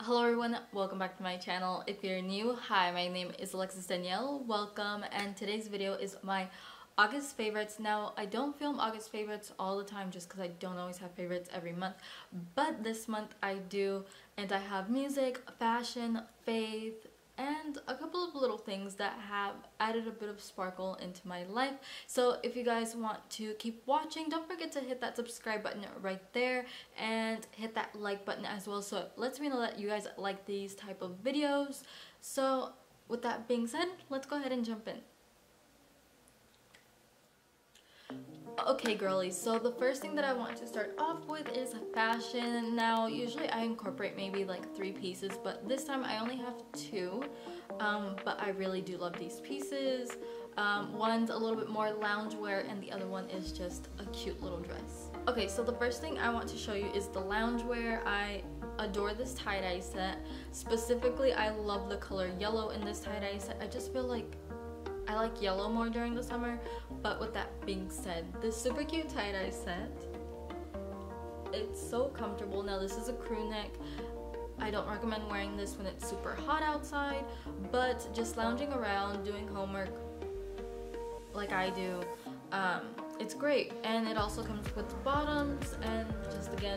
Hello everyone, welcome back to my channel. If you're new, hi, my name is Alexis Danielle. Welcome, and today's video is my August favorites. Now, I don't film August favorites all the time just because I don't always have favorites every month, but this month I do, and I have music, fashion, faith, and a couple of little things that have added a bit of sparkle into my life. So if you guys want to keep watching, don't forget to hit that subscribe button right there and hit that like button as well, so it lets me know that you guys like these type of videos. So with that being said, let's go ahead and jump in. Okay girlies, so the first thing that I want to start off with is fashion. Now usually I incorporate maybe like 3 pieces, but this time I only have 2, but I really do love these pieces. One's a little bit more loungewear and the other one is just a cute little dress. Okay, so the first thing I want to show you is the loungewear. I adore this tie-dye set. Specifically, I love the color yellow in this tie-dye set. I just feel like I like yellow more during the summer. But with that being said, this super cute tie-dye set, it's so comfortable. Now this is a crew neck. I don't recommend wearing this when it's super hot outside, but just lounging around doing homework like I do, it's great. And it also comes with bottoms, and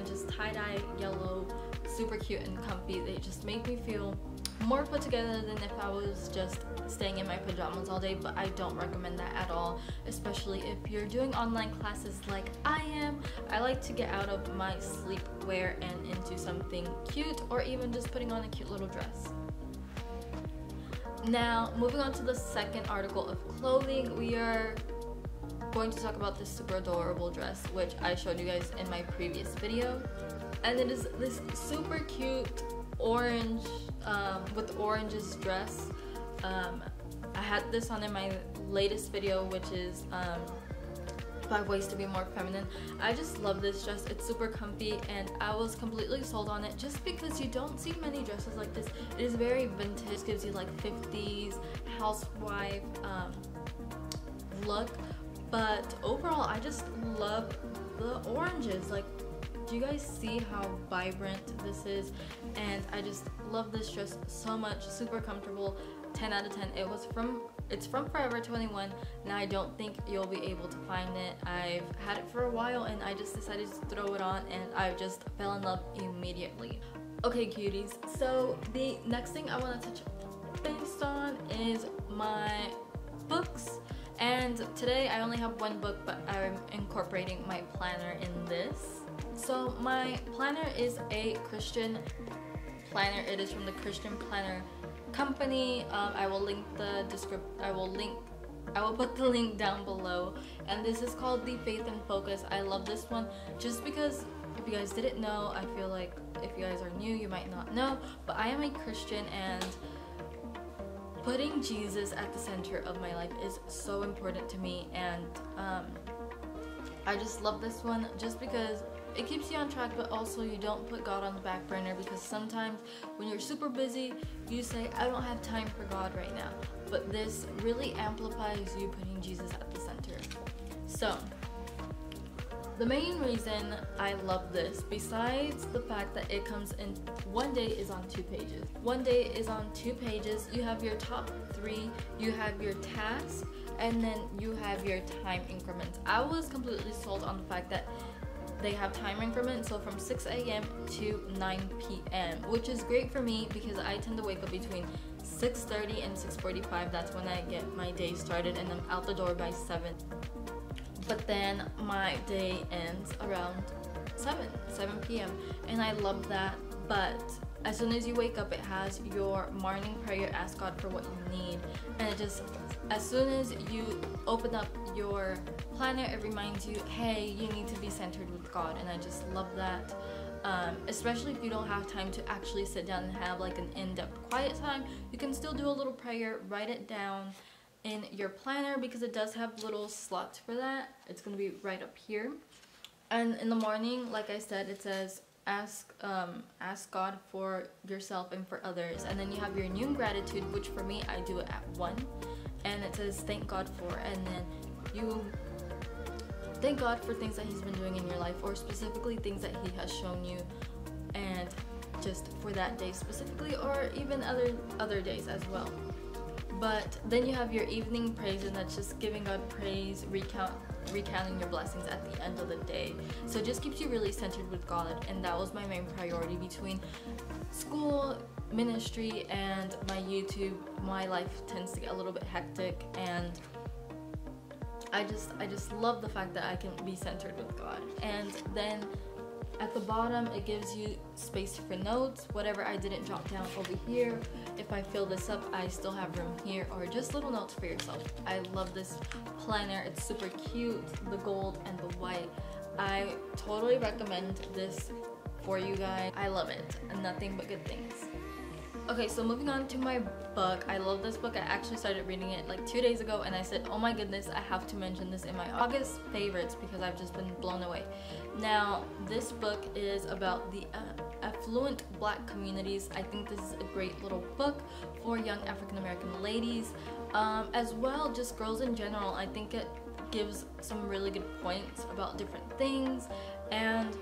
just tie-dye yellow, super cute and comfy. They just make me feel more put together than if I was just staying in my pajamas all day, but I don't recommend that at all, especially if you're doing online classes like I am. I like to get out of my sleepwear and into something cute, or even just putting on a cute little dress. Now, moving on to the second article of clothing, we are going to talk about this super adorable dress, which I showed you guys in my previous video. And it is this super cute orange, with oranges dress. I had this on in my latest video, which is 5 ways to be more feminine. I just love this dress. It's super comfy and I was completely sold on it just because you don't see many dresses like this. It is very vintage. It gives you like 50s housewife look, but overall I just love the oranges. Like, do you guys see how vibrant this is? And I just love this dress so much. Super comfortable. 10 out of 10. It's from Forever 21. Now I don't think you'll be able to find it. I've had it for a while and I just decided to throw it on and I just fell in love immediately. Okay cuties, so the next thing I want to touch base on is my books. And today I only have 1 book, but I'm incorporating my planner in this. So my planner is a Christian planner. It is from the Christian Planner company. I will put the link down below, and this is called the Faith and Focus. I love this one just because, if you guys didn't know, I feel like if you guys are new you might not know, but I am a Christian and putting Jesus at the center of my life is so important to me. And I just love this one just because it keeps you on track, but also you don't put God on the back burner, because sometimes when you're super busy you say, I don't have time for God right now, but this really amplifies you putting Jesus at the center. So the main reason I love this, besides the fact that it comes in, one day is on 2 pages. One day is on 2 pages. You have your top 3, you have your tasks, and then you have your time increments. I was completely sold on the fact that they have time increments, so from 6 a.m. to 9 p.m., which is great for me because I tend to wake up between 6:30 and 6:45. That's when I get my day started, and I'm out the door by 7. But then my day ends around 7 p.m. and I love that. But as soon as you wake up, it has your morning prayer, ask God for what you need, and it just, as soon as you open up your planner, it reminds you, hey, you need to be centered with God. And I just love that, especially if you don't have time to actually sit down and have like an in-depth quiet time. You can still do a little prayer, write it down in your planner, because it does have little slots for that. It's going to be right up here. And in the morning, like I said, it says ask God for yourself and for others. And then you have your new gratitude, which for me, I do it at 1, and it says thank God for, and then you thank God for things that he's been doing in your life, or specifically things that he has shown you, and just for that day specifically, or even other days as well. But then you have your evening praise, and that's just giving God praise, recounting your blessings at the end of the day. So it just keeps you really centered with God, and that was my main priority between school, ministry, and my YouTube. My life tends to get a little bit hectic, and I just love the fact that I can be centered with God. And then at the bottom, it gives you space for notes, whatever I didn't jot down over here. If I fill this up, I still have room here, or just little notes for yourself. I love this planner. It's super cute, the gold and the white. I totally recommend this for you guys. I love it, and nothing but good things. Okay, so moving on to my book. I love this book. I actually started reading it like 2 days ago, and I said, oh my goodness, I have to mention this in my August favorites because I've just been blown away. Now, this book is about the affluent Black communities. I think this is a great little book for young African American ladies, as well just girls in general. I think it gives some really good points about different things, and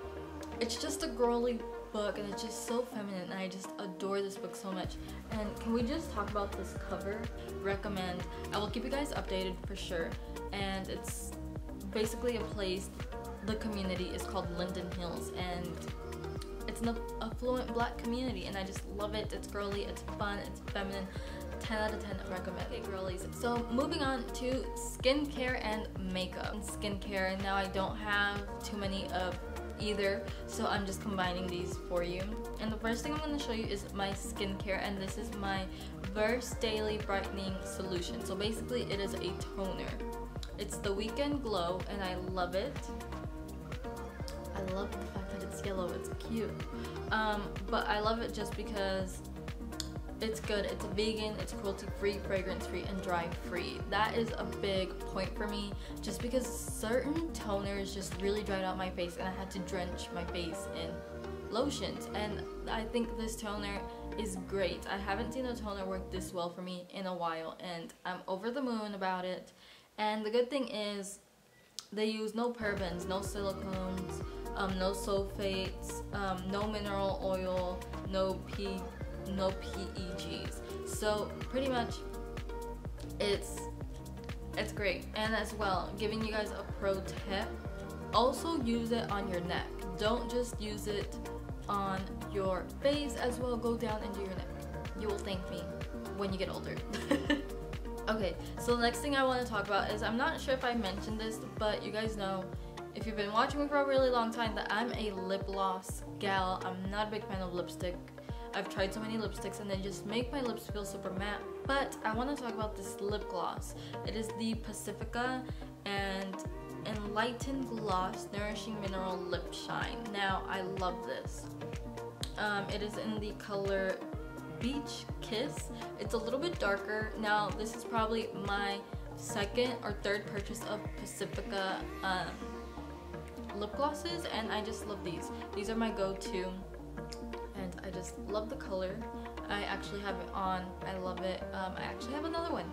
it's just a girly book, and it's just so feminine, and I just adore this book so much. And can we just talk about this cover? Recommend. I will keep you guys updated for sure. And it's basically a place, the community is called Linden Hills, and it's an affluent Black community, and I just love it. It's girly, it's fun, it's feminine. 10 out of 10 recommend. Okay, girlies. So moving on to skincare and makeup. Skincare, now I don't have too many of either, so I'm just combining these for you. And the first thing I'm going to show you is my skincare, and this is my Verse Daily Brightening Solution. So basically it is a toner. It's the Weekend Glow, and I love it. I love the fact that it's yellow. It's cute. But I love it just because it's good. It's vegan, it's cruelty-free, fragrance-free, and dry-free. That is a big point for me, just because certain toners just really dried out my face, and I had to drench my face in lotions. And I think this toner is great. I haven't seen a toner work this well for me in a while, and I'm over the moon about it. And the good thing is they use no parabens, no silicones, no sulfates, no mineral oil, no PEGs. So pretty much it's great. And as well, giving you guys a pro tip, also use it on your neck. Don't just use it on your face as well. Go down into your neck. You will thank me when you get older. Okay, so the next thing I want to talk about is, I'm not sure if I mentioned this, but you guys know, if you've been watching me for a really long time, that I'm a lip gloss gal. I'm not a big fan of lipstick. I've tried so many lipsticks and they just make my lips feel super matte. But I want to talk about this lip gloss. It is the Pacifica and Enlightened Gloss Nourishing Mineral Lip Shine. Now, I love this. It is in the color Beach Kiss. It's a little bit darker. Now, this is probably my second or third purchase of Pacifica lip glosses, and I just love these. These are my go-to. And I just love the color. I actually have it on. I love it. I actually have another one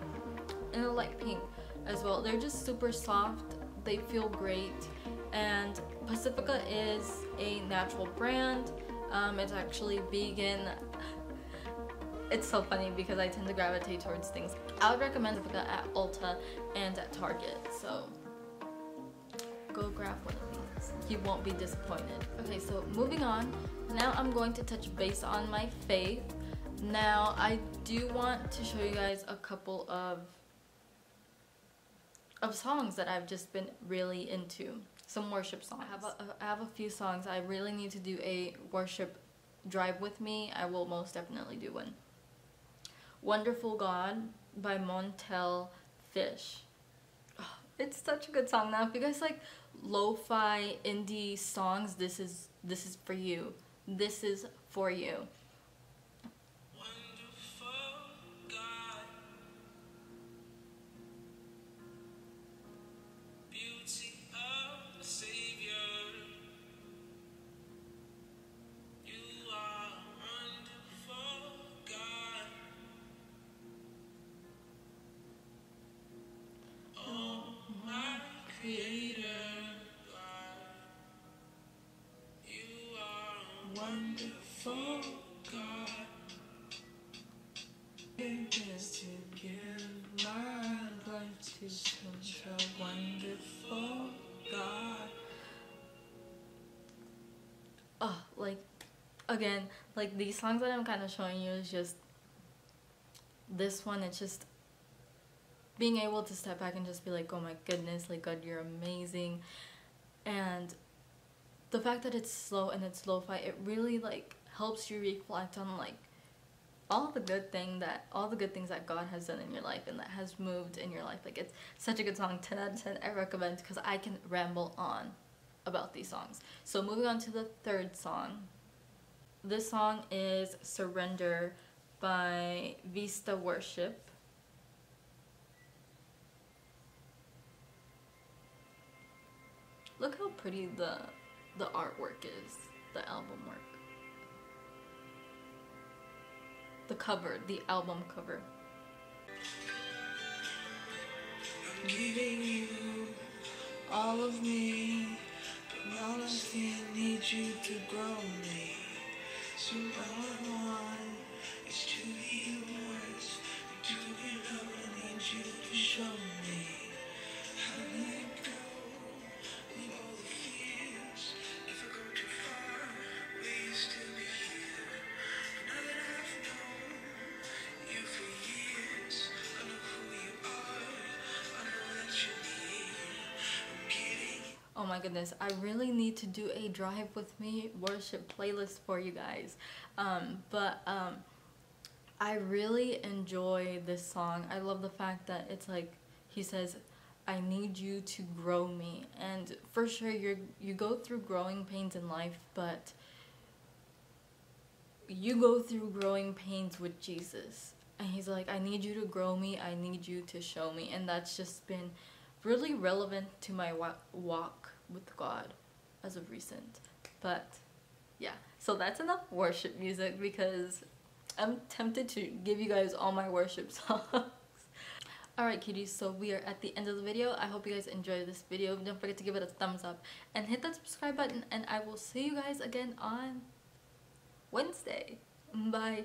in a light pink as well. They're just super soft. They feel great. And Pacifica is a natural brand. It's actually vegan. It's so funny because I tend to gravitate towards things. I would recommend Pacifica at Ulta and at Target. So go grab one of these. You won't be disappointed. Okay, so moving on. Now I'm going to touch base on my faith. Now I do want to show you guys a couple of songs that I've just been really into. Some worship songs. I have a few songs. I really need to do a worship drive with me. I will most definitely do one. Wonderful God by Montel Fish. Oh, it's such a good song. Now if you guys like lo-fi indie songs, this is for you. This is for you. Wonderful again, like these songs that I'm kind of showing you is just this one. It's just being able to step back and just be like, oh my goodness, like God, you're amazing. And the fact that it's slow and it's lo-fi, it really like helps you reflect on like all the good things that God has done in your life and that has moved in your life. Like, it's such a good song. 10 out of 10. I recommend, because I can ramble on about these songs. So moving on to the third song. This song is Surrender by Vista Worship. Look how pretty the artwork is, the album work. The cover, the album cover. I'm giving you all of me, but all I see, I need you to grow me. So all I want is to hear your voice, and to be loved. I need you to show me how to let go of all the fears. If I go too far, will you still be here? Now that I've known you for years, I know who you are, I know that you're near. I'm kidding. Oh my goodness, I really need to do a Drive With Me worship playlist for you guys. I really enjoy this song. I love the fact that it's like, he says, I need you to grow me. And for sure, you go through growing pains in life, but you go through growing pains with Jesus. And he's like, I need you to grow me. I need you to show me. And that's just been really relevant to my walk with God as of recent. But yeah, so that's enough worship music, because I'm tempted to give you guys all my worship songs. Alright cuties, so we are at the end of the video. I hope you guys enjoyed this video. Don't forget to give it a thumbs up and hit that subscribe button, and I will see you guys again on Wednesday. Bye.